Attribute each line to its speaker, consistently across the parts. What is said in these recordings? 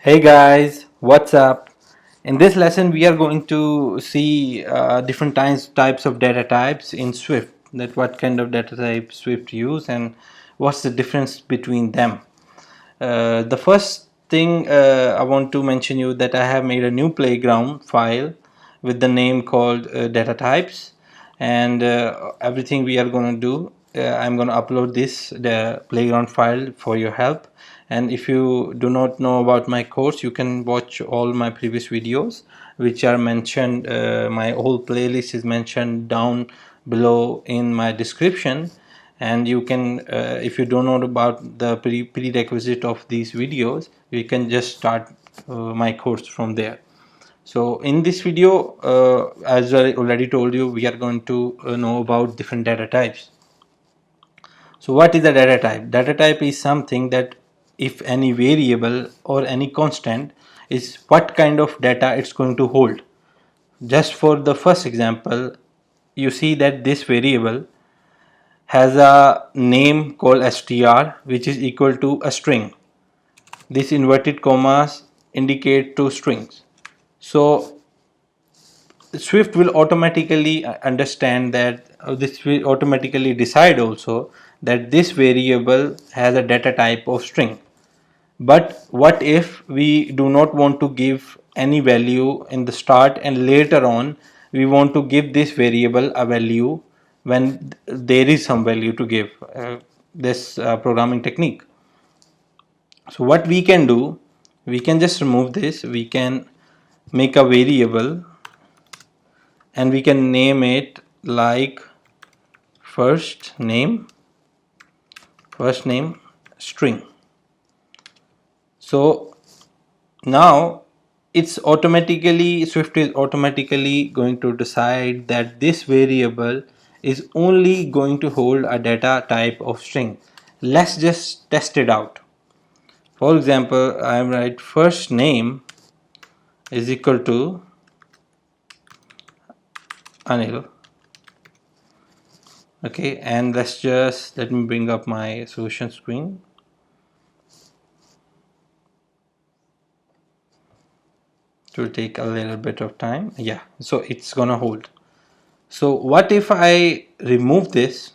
Speaker 1: Hey guys, what's up? In this lesson, we are going to see different types of data types in Swift. That what kind of data type Swift use and what's the difference between them. The first thing I want to mention you that I have made a new playground file with the name called data types, and everything we are going to do, I'm going to upload the playground file for your help. And if you do not know about my course, you can watch all my previous videos which are mentioned. My whole playlist is mentioned down below in my description, and you can if you don't know about the prerequisite of these videos, you can just start my course from there. So in this video, as I already told you, we are going to know about different data types. So what is a data type? Data type is something that if any variable or any constant is what kind of data it's going to hold. Just for the first example, you see that this variable has a name called str, which is equal to a string. These inverted commas indicate two strings. So Swift will automatically understand that this will automatically decide also that this variable has a data type of string. But what if we do not want to give any value in the start and later on we want to give this variable a value when there is some value to give, this programming technique. So what we can do, we can just remove this, we can make a variable and we can name it like first name string. So now Swift is automatically going to decide that this variable is only going to hold a data type of string. Let's just test it out. For example, I write first name is equal to Anil. Okay, and let me bring up my solution screen. It will take a little bit of time. Yeah, so it's gonna hold. So what if I remove this?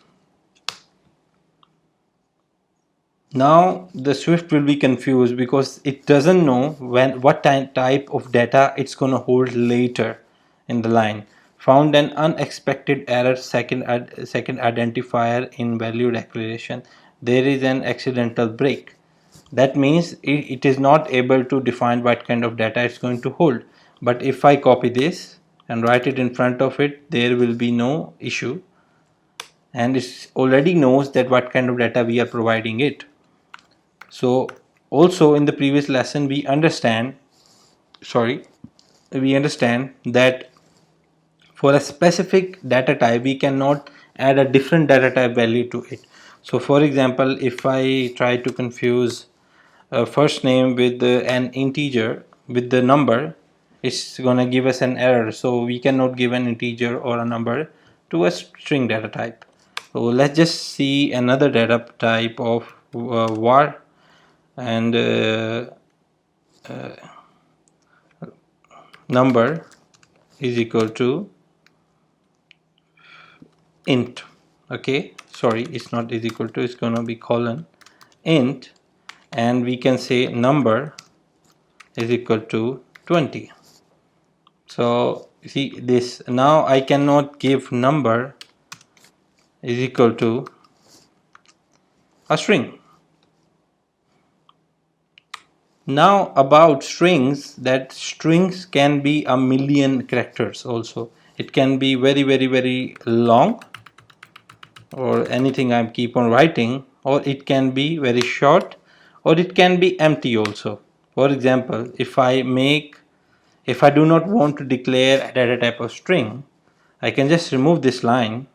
Speaker 1: Now the Swift will be confused because it doesn't know what type of data it's gonna hold later in the line. Found an unexpected error, second identifier in value declaration. There is an accidental break. That means it is not able to define what kind of data it's going to hold. But if I copy this and write it in front of it, there will be no issue, and it already knows that what kind of data we are providing it. So also in the previous lesson we understand that for a specific data type we cannot add a different data type value to it. So for example, if I try to confuse first name with an integer with the number, it's gonna give us an error. So we cannot give an integer or a number to a string data type. So let's just see another data type of var, and number is equal to int. Okay, sorry, it's not is equal to, it's gonna be colon int, and we can say number is equal to 20. So see this, now I cannot give number is equal to a string. Now about strings, that strings can be a million characters also. It can be very long, or anything I keep on writing, or it can be very short, or it can be empty also. For example, if I do not want to declare a data type of string, I can just remove this line.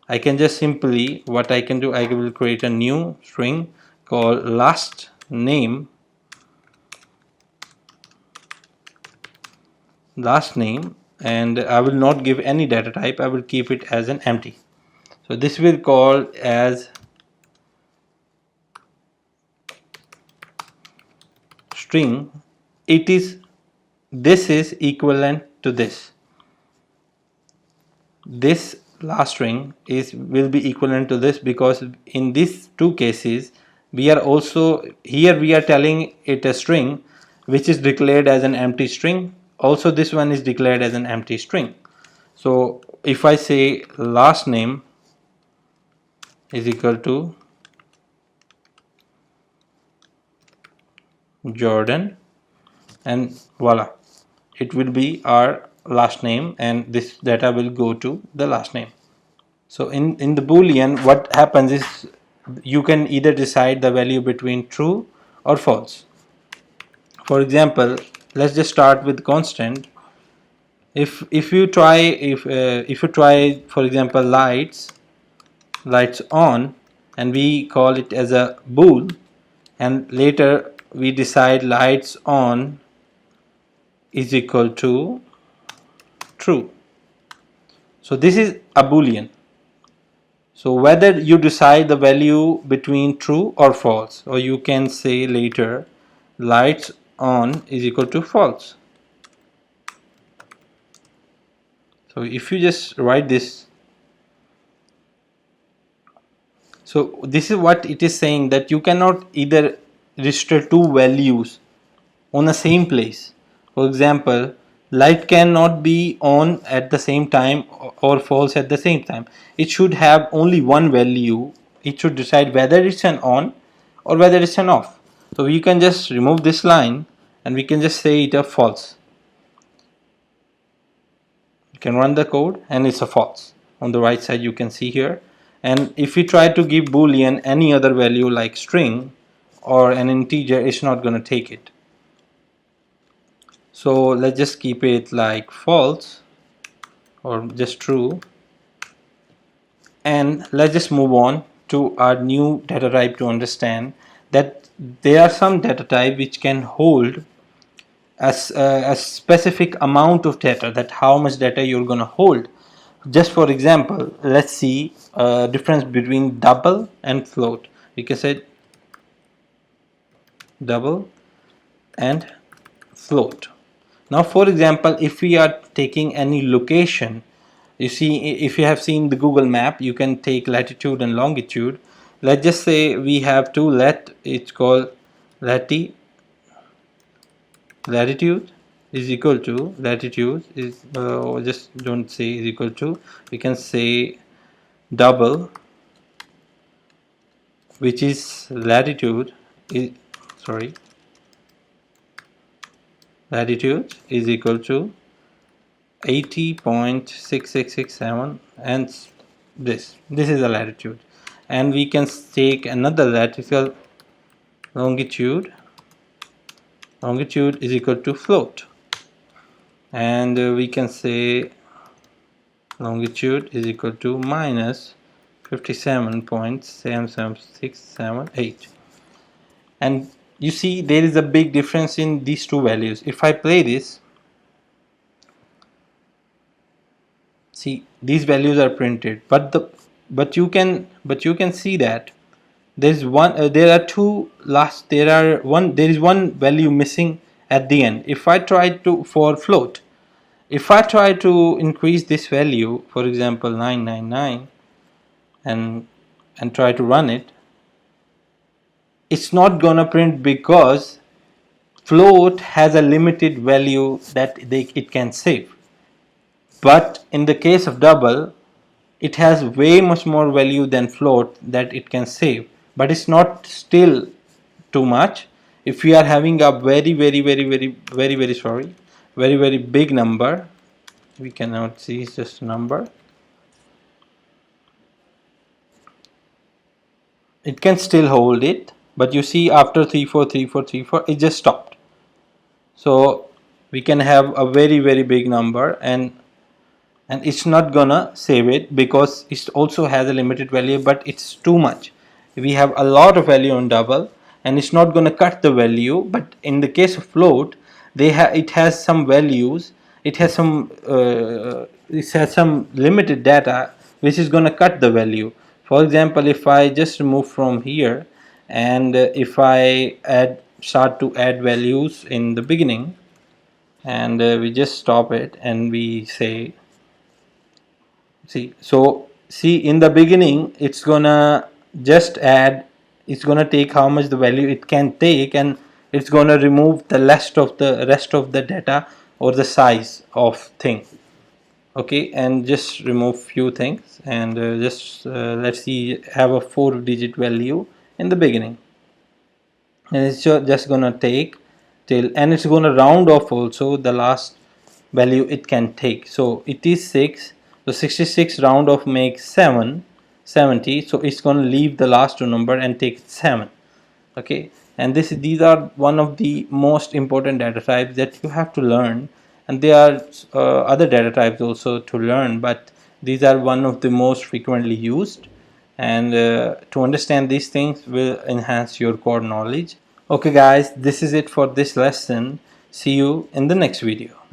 Speaker 1: I can just simply, what I can do, I will create a new string called last name, and I will not give any data type. I will keep it as an empty. So this will call as string, this is equivalent to this. This last string will be equivalent to this, because in these two cases we are also here we are telling it a string which is declared as an empty string. Also this one is declared as an empty string. So if I say last name is equal to Jordan, and voila, it will be our last name, and this data will go to the last name. So in the Boolean, what happens is you can either decide the value between true or false. For example, let's just start with constant. If you try for example lights on, and we call it as a bool, and later we decide lights on is equal to true. So this is a Boolean. So whether you decide the value between true or false, or you can say later lights on is equal to false. So if you just write this, so this is what it is saying, that you cannot either register two values on the same place. For example, light cannot be on at the same time or false at the same time. It should have only one value. It should decide whether it's an on or whether it's an off. So we can just remove this line and we can just say it a false. You can run the code and it's a false. On the right side you can see here. And if we try to give Boolean any other value like string or an integer, it's not going to take it. So let's just keep it like false or just true, and let's just move on to our new data type to understand that there are some data type which can hold a specific amount of data, that how much data you're going to hold. Just for example, let's see a difference between double and float. We can say double and float. Now for example, if we are taking any location, you see, if you have seen the Google map, you can take latitude and longitude. Let's just say we have two it's called latitude is equal to latitude is just don't say is equal to, we can say double, which is latitude is latitude is equal to 80.6667, and this is the latitude. And we can take another latitude, longitude is equal to float, and we can say longitude is equal to minus 57.77678. and you see there is a big difference in these two values. If I play this, see these values are printed, but you can see that there is one there is one value missing at the end. If I try to for float, if I try to increase this value, for example 999, and try to run it, it's not gonna print, because float has a limited value that it can save. But in the case of double, it has way much more value than float that it can save, but it's not still too much. If we are having a very big number, we cannot see, it's just a number, it can still hold it, but you see after 343434 it just stopped. So we can have a very big number, and it's not gonna save it because it also has a limited value, but it's too much. We have a lot of value on double and it's not gonna cut the value. But in the case of float, it has some values, it has some limited data which is gonna cut the value. For example, if I just remove from here and if I add start to add values in the beginning, and we just stop it and we say, see in the beginning it's gonna just add, it's gonna take how much the value it can take, and it's gonna remove the rest of the data or the size of thing. Okay, and just remove few things, and just let's see, have a 4-digit value in the beginning, and it's just gonna take till, and it's gonna round off also the last value it can take. So it is 6, so 66 round off makes 70, so it's gonna leave the last two number and take 7. Okay, and these are one of the most important data types that you have to learn, and there are other data types also to learn, but these are one of the most frequently used, and to understand these things will enhance your core knowledge. Okay guys, this is it for this lesson. See you in the next video.